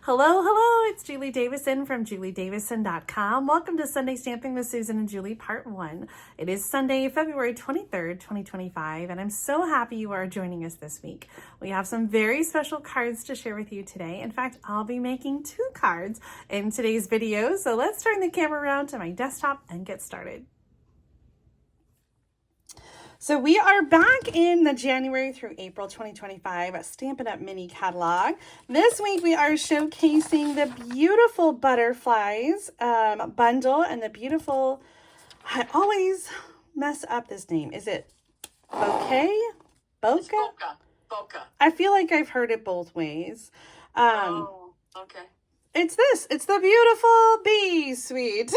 Hello, hello, it's Julie Davison from juliedavison.com. Welcome to Sunday Stamping with Susan and Julie Part 1. It is Sunday, February 23rd, 2025, and I'm so happy you are joining us this week. We have some very special cards to share with you today. In fact, I'll be making 2 cards in today's video, so let's turn the camera around to my desktop and get started. So we are back in the January through April 2025 Stampin' Up! Mini catalog. This week we are showcasing the beautiful butterflies bundle and the beautiful, I always mess up this name. Is it Bokeh? Bokeh? Bokeh. I feel like I've heard it both ways. Oh, okay. It's the beautiful bee suite.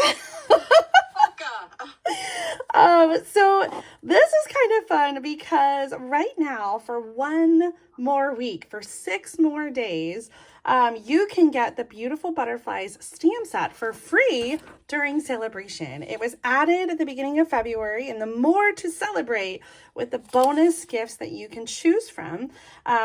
So this is kind of fun because right now for 1 more week, for 6 more days, you can get the beautiful butterflies stamp set for free during celebration. It was added at the beginning of February, and the more to celebrate with the bonus gifts that you can choose from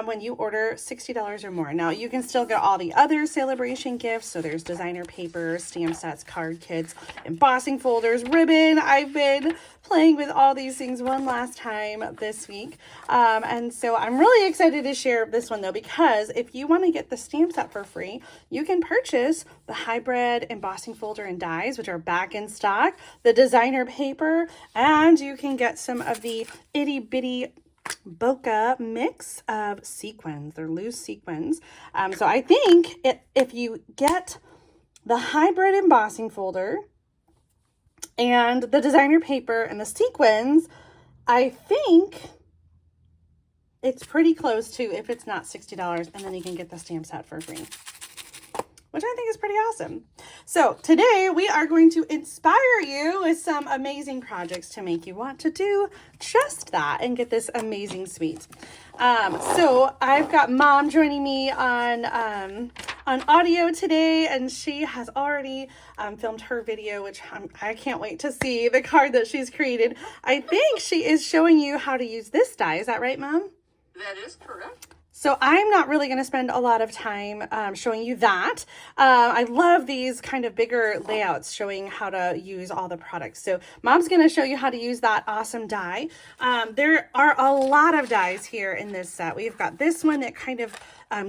when you order $60 or more. Now you can still get all the other celebration gifts. So there's designer paper, stamp sets, card kits, embossing folders, ribbon. I've been playing with all these things one last time this week. And so I'm really excited to share this one though, because if you want to get the stamp set for free, you can purchase the hybrid embossing folder and dies, which are back in stock, the designer paper, and you can get some of the itty bitty Bokeh mix of sequins. They're loose sequins. So I think if you get the hybrid embossing folder and the designer paper and the sequins, I think it's pretty close to, if it's not $60, and then you can get the stamp set for free, which I think is pretty awesome. So today we are going to inspire you with some amazing projects to make you want to do just that and get this amazing suite. So I've got Mom joining me on audio today, and she has already filmed her video, which I can't wait to see the card that she's created. I think she is showing you how to use this die. Is that right, Mom? That is correct. So I'm not really going to spend a lot of time showing you that. I love these kind of bigger layouts showing how to use all the products. So Mom's going to show you how to use that awesome die. There are a lot of dies here in this set. We've got this one that kind of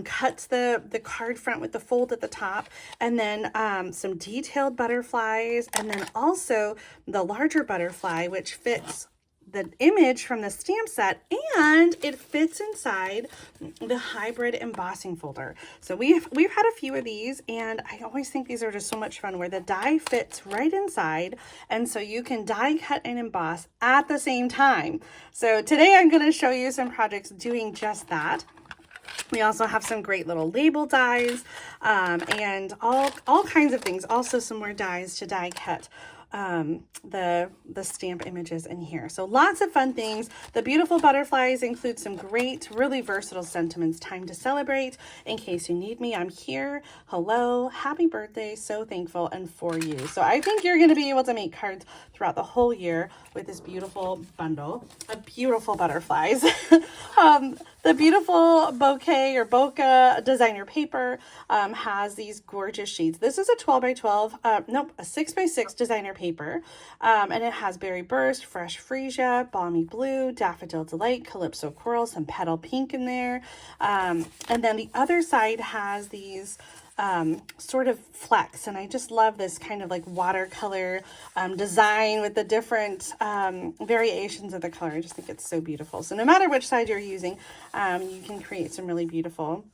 cuts the card front with the fold at the top, and then some detailed butterflies, and then also the larger butterfly, which fits the image from the stamp set, and it fits inside the hybrid embossing folder. So we've had a few of these, and I always think these are just so much fun where the die fits right inside, and so you can die cut and emboss at the same time. So today I'm going to show you some projects doing just that. We also have some great little label dies and all kinds of things. Also some more dies to die cut the stamp images in here. So lots of fun things. The beautiful butterflies include some great, really versatile sentiments. Time to celebrate. In case you need me, I'm here. Hello, happy birthday, so thankful, and for you. So I think you're going to be able to make cards throughout the whole year with this beautiful bundle of beautiful butterflies. The beautiful Bokeh or Bokeh designer paper has these gorgeous sheets. This is a 12 by 12, nope, a 6 by 6 designer paper, and it has Berry Burst, Fresh Freesia, Balmy Blue, Daffodil Delight, Calypso Coral, some Petal Pink in there, and then the other side has these sort of flecks, and I just love this kind of like watercolor design with the different variations of the color. I just think it's so beautiful. So no matter which side you're using, you can create some really beautiful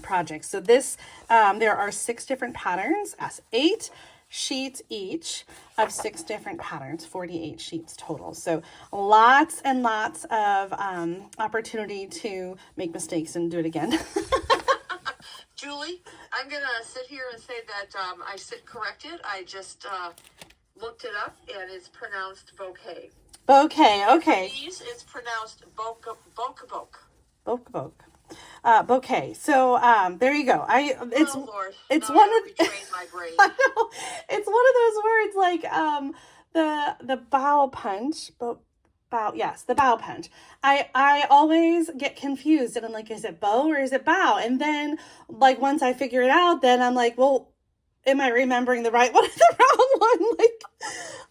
projects. So this there are 6 different patterns, as 8 sheets each of 6 different patterns, 48 sheets total. So lots and lots of opportunity to make mistakes and do it again. Julie, I'm going to sit here and say that I sit corrected. I just looked it up, and it's pronounced Bokeh. Bokeh, okay. It's pronounced Bokeh. Bokeh. Bokeh. So there you go. It's Lord. It's now one I of retrained my brain. I know, it's one of those words like the bow punch, but bow, yes, the bow punch. I always get confused and I'm like, is it bow or is it bow? And then like once I figure it out, then I'm like, well, am I remembering the right one or the wrong one? Like,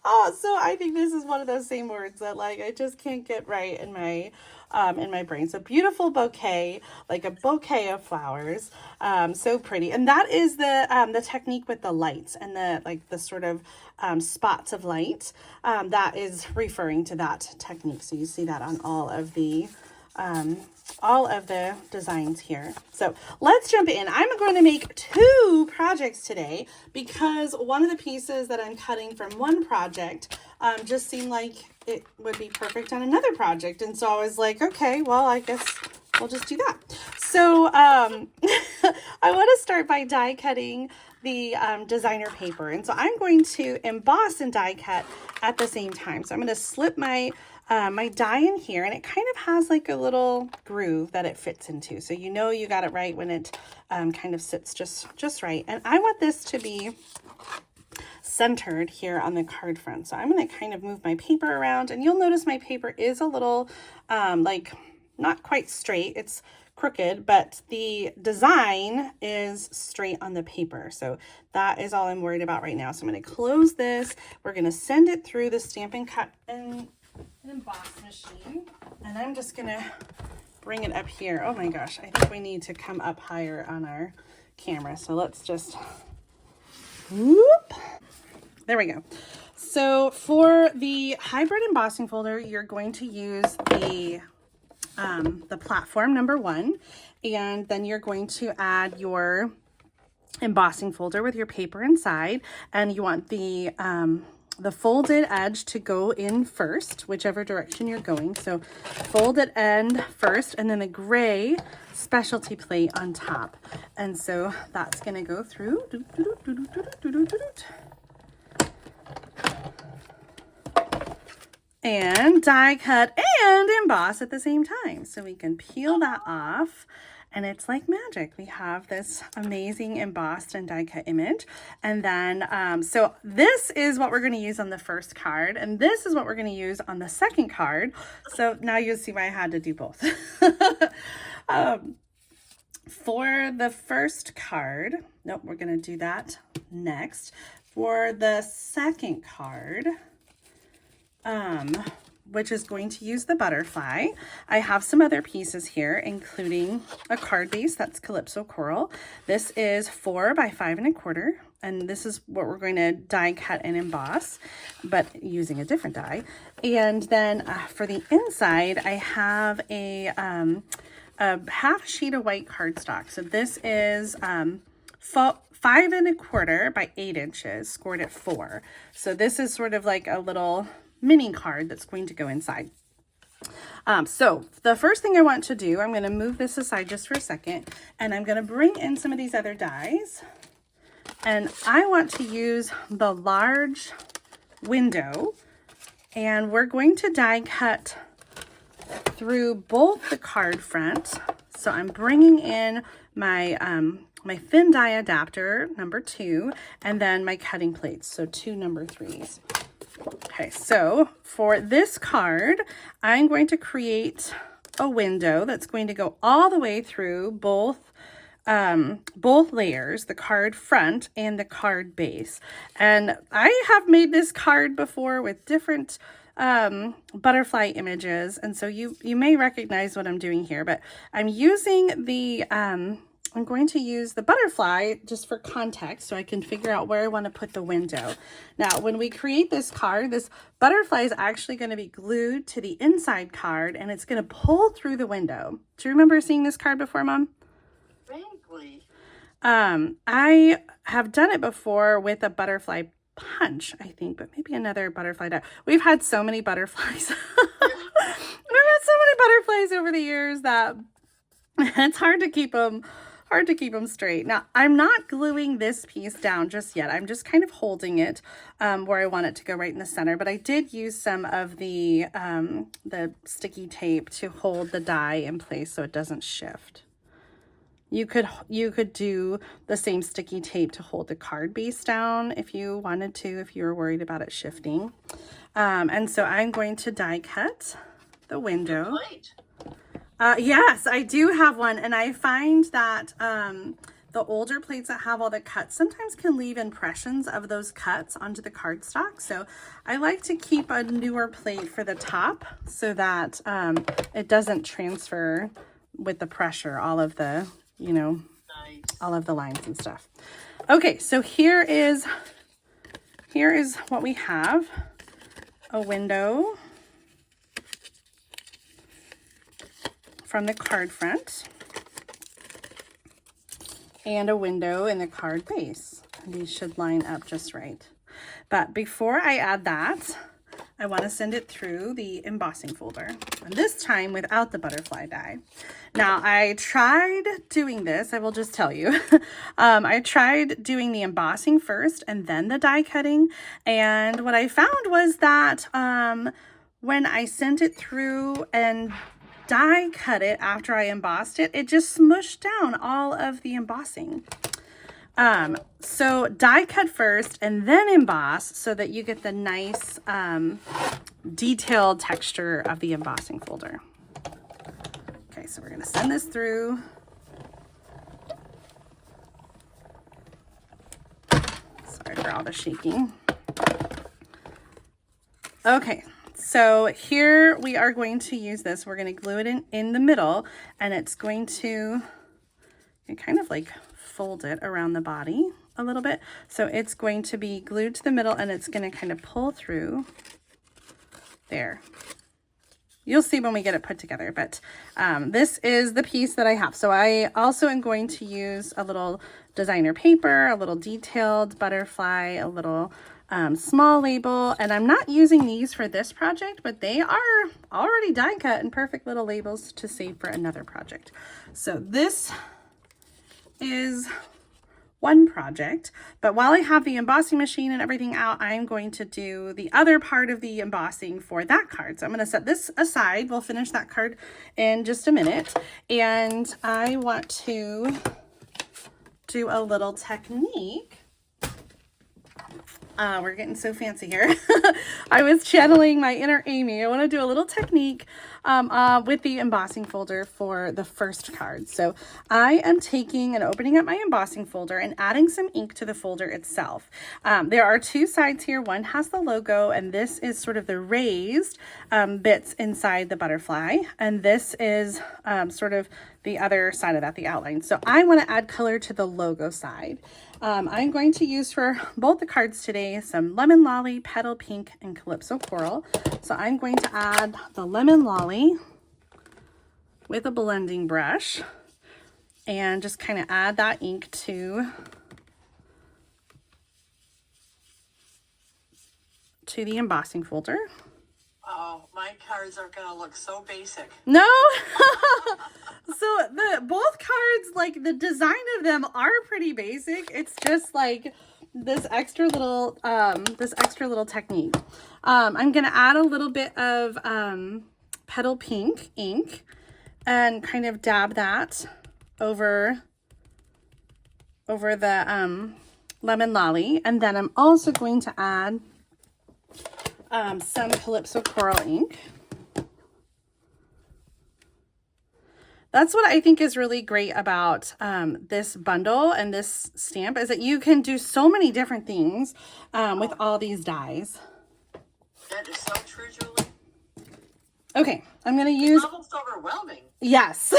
oh, so I think this is one of those same words that like I just can't get right in my brain. So beautiful bouquet, like a bouquet of flowers, so pretty. And that is the technique with the lights and the sort of spots of light, that is referring to that technique. So you see that on all of the designs here. So let's jump in. I'm going to make 2 projects today because one of the pieces that I'm cutting from one project just seemed like it would be perfect on another project. And so I was like, okay, well, I guess we'll just do that. So I want to start by die cutting the designer paper. And so I'm going to emboss and die cut at the same time. So I'm going to slip my my die in here, and it kind of has like a little groove that it fits into. So you know you got it right when it kind of sits just right. And I want this to be centered here on the card front. So I'm going to kind of move my paper around, and you'll notice my paper is a little like not quite straight. It's crooked, but the design is straight on the paper. So that is all I'm worried about right now. So I'm going to close this. We're going to send it through the Stampin' Cut and Emboss machine, and I'm just going to bring it up here. Oh my gosh, I think we need to come up higher on our camera. So let's just whoop. There we go. So for the hybrid embossing folder, you're going to use the platform number 1, and then you're going to add your embossing folder with your paper inside, and you want the folded edge to go in first, whichever direction you're going. So folded end first, and then the gray specialty plate on top. And so that's going to go through. And die cut and emboss at the same time. So we can peel that off, and it's like magic. We have this amazing embossed and die cut image. And then, so this is what we're going to use on the first card, and this is what we're going to use on the second card. So now you'll see why I had to do both. For the first card, nope, we're going to do that next. For the second card, which is going to use the butterfly, I have some other pieces here, including a card base that's Calypso Coral. This is 4 by 5 1/4, and this is what we're going to die cut and emboss, but using a different die. And then for the inside, I have a half sheet of white cardstock. So this is 5 1/4 by 8 inches, scored at 4. So this is sort of like a little mini card that's going to go inside. So the first thing I want to do, I'm going to move this aside just for a second, and I'm going to bring in some of these other dies, and I want to use the large window, and we're going to die cut through both the card front. So I'm bringing in my my thin die adapter number 2, and then my cutting plates, so 2 number 3s. Okay, so for this card, I'm going to create a window that's going to go all the way through both layers, the card front and the card base. And I have made this card before with different butterfly images, and so you may recognize what I'm doing here, but I'm using the I'm going to use the butterfly just for context so I can figure out where I want to put the window. Now, when we create this card, this butterfly is actually going to be glued to the inside card, and it's going to pull through the window. Do you remember seeing this card before, Mom? Vaguely. I have done it before with a butterfly punch, I think, but maybe another butterfly die. We've had so many butterflies. We've had so many butterflies over the years that it's hard to keep them straight. Now, I'm not gluing this piece down just yet. I'm just kind of holding it where I want it to go right in the center. But I did use some of the sticky tape to hold the die in place so it doesn't shift. You could do the same sticky tape to hold the card base down if you wanted to, if you were worried about it shifting. And so I'm going to die cut the window. Plate. Yes, I do have one, and I find that the older plates that have all the cuts sometimes can leave impressions of those cuts onto the cardstock. So I like to keep a newer plate for the top so that it doesn't transfer with the pressure, all of the, you know, Nice. all of the lines and stuff. Okay, so here is what we have. A window from the card front and a window in the card base. These should line up just right. But before I add that, I want to send it through the embossing folder, and this time without the butterfly die. Now, I tried doing this, I will just tell you. I tried doing the embossing first and then the die cutting, and what I found was that when I sent it through and die cut it after I embossed it, it just smushed down all of the embossing. So die cut first and then emboss so that you get the nice detailed texture of the embossing folder. Okay, so we're going to send this through. Sorry for all the shaking. Okay, so here we are going to use this. We're going to glue it in the middle, and it's going to kind of like fold it around the body a little bit. So it's going to be glued to the middle, and it's going to kind of pull through there. You'll see when we get it put together, but this is the piece that I have. So I also am going to use a little designer paper, a little detailed butterfly, a little small label, and I'm not using these for this project, but they are already die cut and perfect little labels to save for another project. So this is one project, but while I have the embossing machine and everything out, I'm going to do the other part of the embossing for that card. So I'm going to set this aside. We'll finish that card in just a minute, and I want to do a little technique. We're getting so fancy here. I was channeling my inner Amy. I want to do a little technique with the embossing folder for the first card. So I am taking and opening up my embossing folder and adding some ink to the folder itself. There are two sides here. One has the logo, and this is sort of the raised bits inside the butterfly. And this is sort of the other side of that, the outline. So I want to add color to the logo side. I'm going to use for both the cards today some Lemon Lolly, Petal Pink, and Calypso Coral. So I'm going to add the Lemon Lolly with a blending brush and just kind of add that ink to the embossing folder. Oh, my cards are gonna look so basic. No. So both cards, like the design of them are pretty basic. It's just like this extra little technique. I'm gonna add a little bit of Petal Pink ink and kind of dab that over the Lemon Lolly, and then I'm also going to add some Calypso Coral ink. That's what I think is really great about this bundle and this stamp, is that you can do so many different things with all these dies. That is so true, Julie. Okay, I'm going to use... It's almost overwhelming. Yes.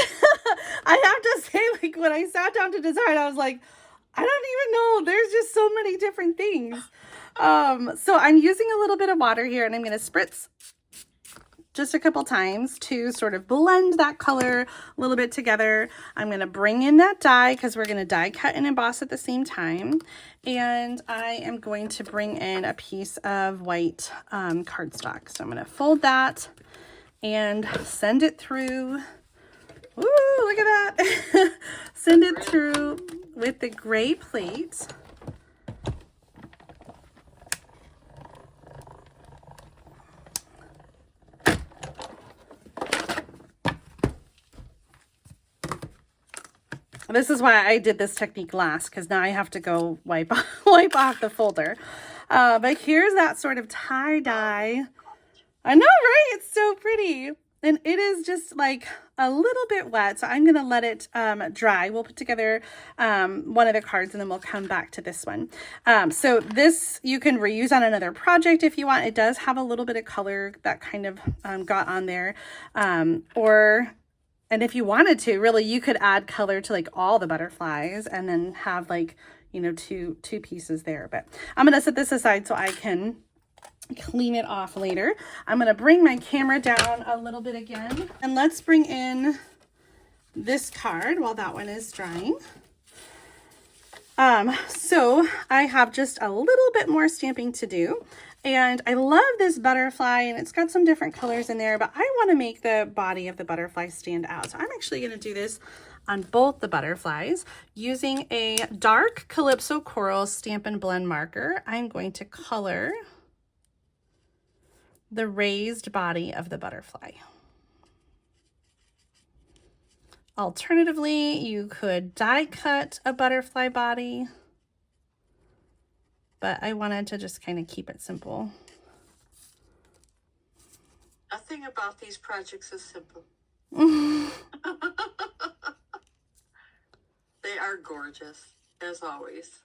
I have to say, like, when I sat down to design, I was like, I don't even know. There's just so many different things. So I'm using a little bit of water here, and I'm going to spritz just a couple times to sort of blend that color a little bit together. I'm going to bring in that die because we're going to die cut and emboss at the same time. And I am going to bring in a piece of white cardstock. So I'm going to fold that and send it through. Ooh, look at that. Send it through with the gray plate. This is why I did this technique last, because now I have to go wipe off the folder. But here's that sort of tie-dye. I know, right? It's so pretty. And it is just like a little bit wet, so I'm going to let it dry. We'll put together one of the cards, and then we'll come back to this one. So this you can reuse on another project if you want. It does have a little bit of color that kind of got on there. And if you wanted to, really, you could add color to like all the butterflies and then have like, you know, two pieces there. But I'm going to set this aside so I can clean it off later. I'm going to bring my camera down a little bit again, and let's bring in this card while that one is drying. So I have just a little bit more stamping to do, and I love this butterfly, and it's got some different colors in there, but I want to make the body of the butterfly stand out. So I'm actually going to do this on both the butterflies using a dark Calypso Coral Stampin' Blend marker. I'm going to color the raised body of the butterfly. Alternatively, you could die cut a butterfly body, but I wanted to just kind of keep it simple. Nothing about these projects is simple. They are gorgeous, as always.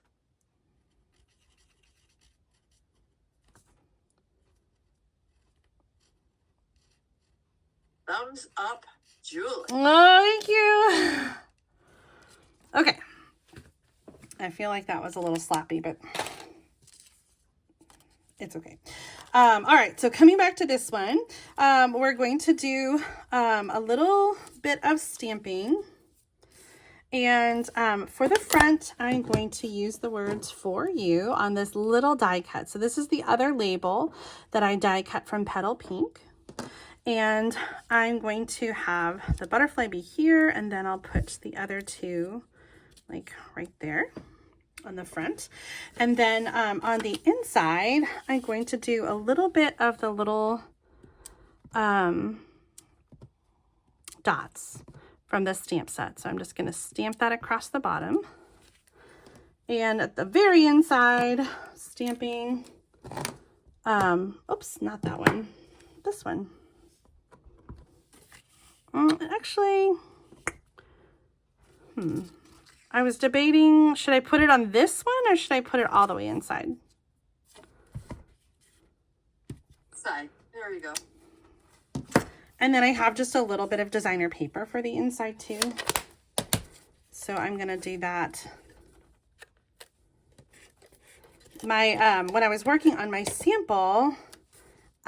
Thumbs up, Julie. Oh, thank you. Okay. I feel like that was a little sloppy, but it's okay. All right, so coming back to this one, we're going to do a little bit of stamping. And for the front, I'm going to use the words "for you" on this little die cut. So this is the other label that I die cut from Petal Pink. And I'm going to have the butterfly be here, and then I'll put the other two like right there on the front. And then on the inside, I'm going to do a little bit of the little dots from the stamp set. So I'm just going to stamp that across the bottom. And at the very inside, stamping, oops, not that one, this one. Actually, I was debating, should I put it on this one or should I put it all the way inside? Side. There you go. And then I have just a little bit of designer paper for the inside too. So I'm going to do that. When I was working on my sample,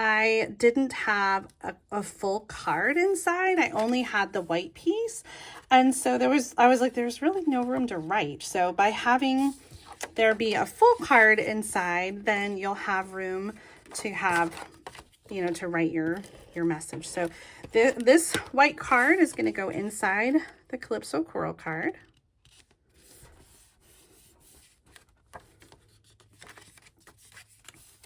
I didn't have a full card inside. I only had the white piece. And so I was like, there's really no room to write. So by having there be a full card inside, then you'll have room to have, you know, to write your message. So this white card is going to go inside the Calypso Coral card.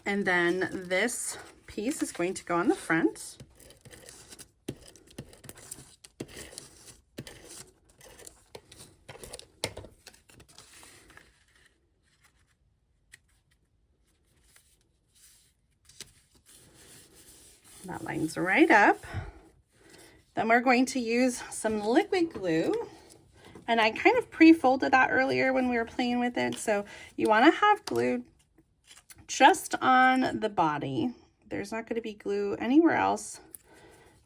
And then this piece is going to go on the front. That lines right up. Then we're going to use some liquid glue. And I kind of pre-folded that earlier when we were playing with it. So you want to have glue just on the body. There's not going to be glue anywhere else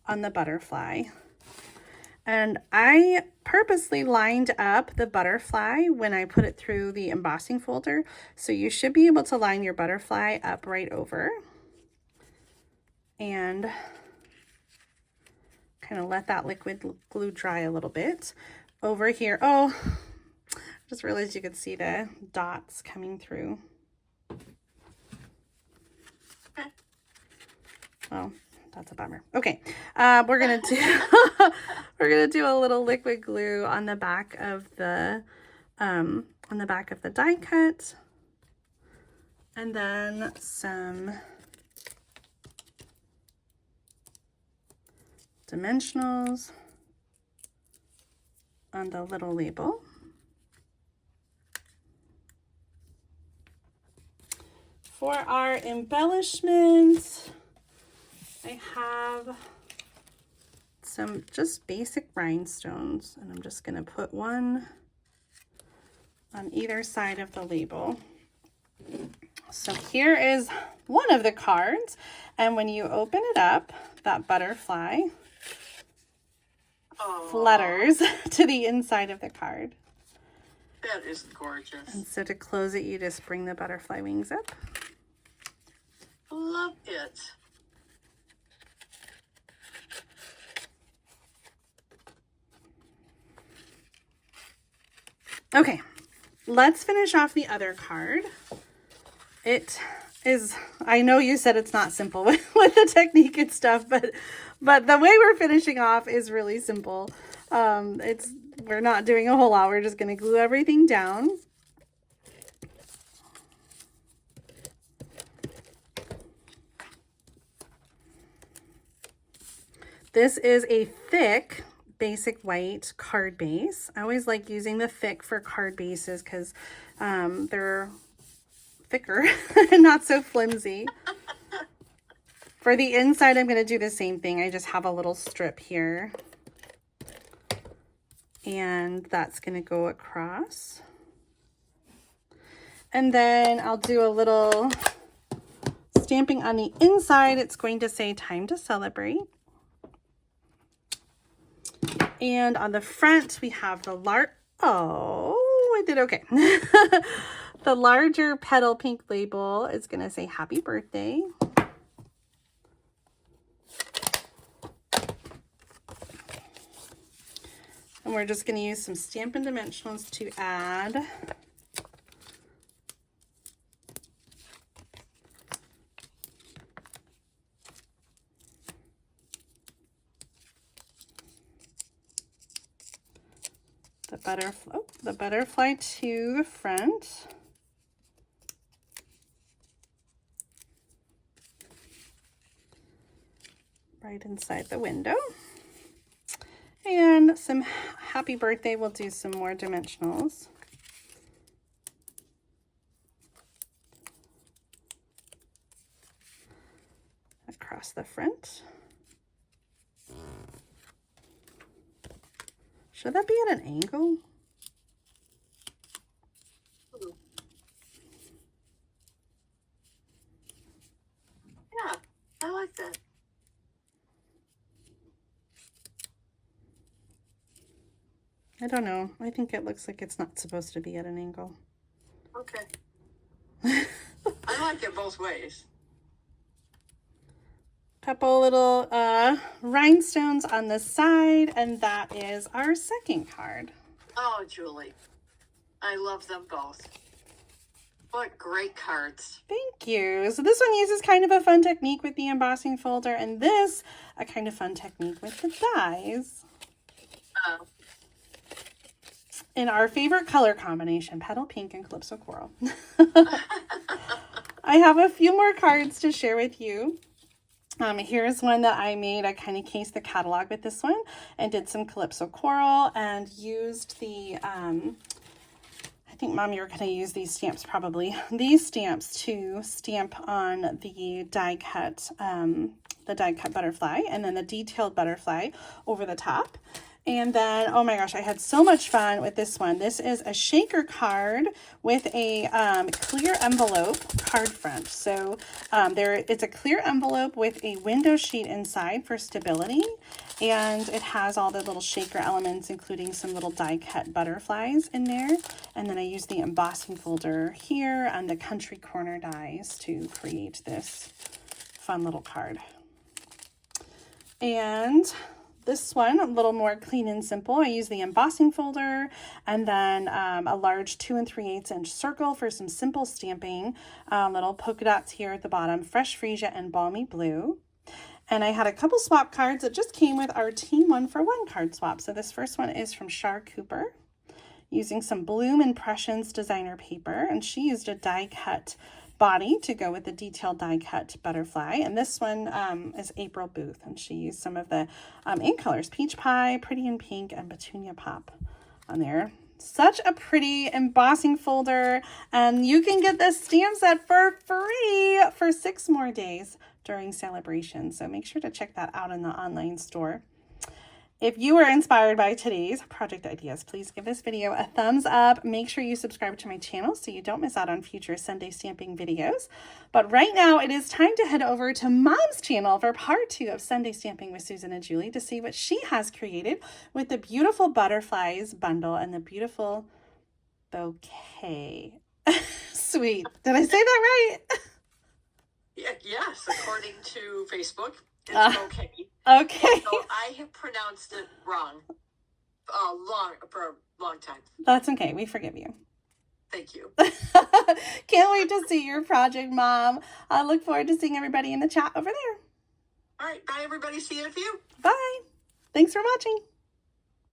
on the butterfly. And I purposely lined up the butterfly when I put it through the embossing folder. So you should be able to line your butterfly up right over. And kind of let that liquid glue dry a little bit. Over here, oh, I just realized you could see the dots coming through. Oh, that's a bummer. Okay, we're gonna do a little liquid glue on the back of the die cut, and then some dimensionals on the little label. For our embellishment, I have some just basic rhinestones, and I'm just going to put one on either side of the label. So here is one of the cards, and when you open it up, that butterfly flutters to the inside of the card. That is gorgeous. And so to close it, you just bring the butterfly wings up. Love it. Okay, let's finish off the other card. It is, I know you said it's not simple with the technique and stuff, but the way we're finishing off is really simple. We're not doing a whole lot. We're just going to glue everything down. This is a thick basic white card base. I always like using the thick for card bases because they're thicker and not so flimsy. For the inside, I'm going to do the same thing. I just have a little strip here. And that's going to go across. And then I'll do a little stamping on the inside. It's going to say time to celebrate. And on the front, we have the I did okay. The larger petal pink label is going to say happy birthday. And we're just going to use some Stampin' Dimensionals to add the butterfly to the front. Right inside the window. And some happy birthday, we'll do some more dimensionals. Across the front. Should that be at an angle? Yeah, I like that. I don't know. I think it looks like it's not supposed to be at an angle. Okay. I like it both ways. Couple little rhinestones on the side, and that is our second card. Oh, Julie, I love them both. What great cards. Thank you. So this one uses kind of a fun technique with the embossing folder, and this a kind of fun technique with the dies. Oh. In our favorite color combination, petal pink and calypso coral. I have a few more cards to share with you. Here's one that I made. I kind of cased the catalog with this one and did some calypso coral and used the, I think Mom, you're going to use these stamps probably. These stamps to stamp on the die cut butterfly and then the detailed butterfly over the top. And then, oh my gosh, I had so much fun with this one. This is a shaker card with a clear envelope card front. So it's a clear envelope with a window sheet inside for stability. And it has all the little shaker elements, including some little die cut butterflies in there. And then I used the embossing folder here on the country corner dies to create this fun little card. And this one, a little more clean and simple. I use the embossing folder and then a large 2 3/8 inch circle for some simple stamping. Little polka dots here at the bottom, fresh freesia and balmy blue. And I had a couple swap cards that just came with our Team 1-for-1 card swap. So this first one is from Char Cooper, using some Bloom Impressions designer paper. And she used a die cut body to go with the detailed die cut butterfly. And this one is April Booth, and she used some of the ink colors, Peach Pie, Pretty in Pink, and Petunia Pop on there. Such a pretty embossing folder, and you can get this stamp set for free for 6 more days during celebration. So make sure to check that out in the online store. If you were inspired by today's project ideas, please give this video a thumbs up. Make sure you subscribe to my channel so you don't miss out on future Sunday stamping videos. But right now it is time to head over to Mom's channel for part 2 of Sunday Stamping with Susan and Julie to see what she has created with the beautiful butterflies bundle and the beautiful bouquet. Sweet. Did I say that right? Yes, according to Facebook, it's bouquet. Okay. So I have pronounced it wrong for a long time. That's okay. We forgive you. Thank you. Can't wait to see your project, Mom. I look forward to seeing everybody in the chat over there. All right. Bye, everybody. See you in a few. Bye. Thanks for watching.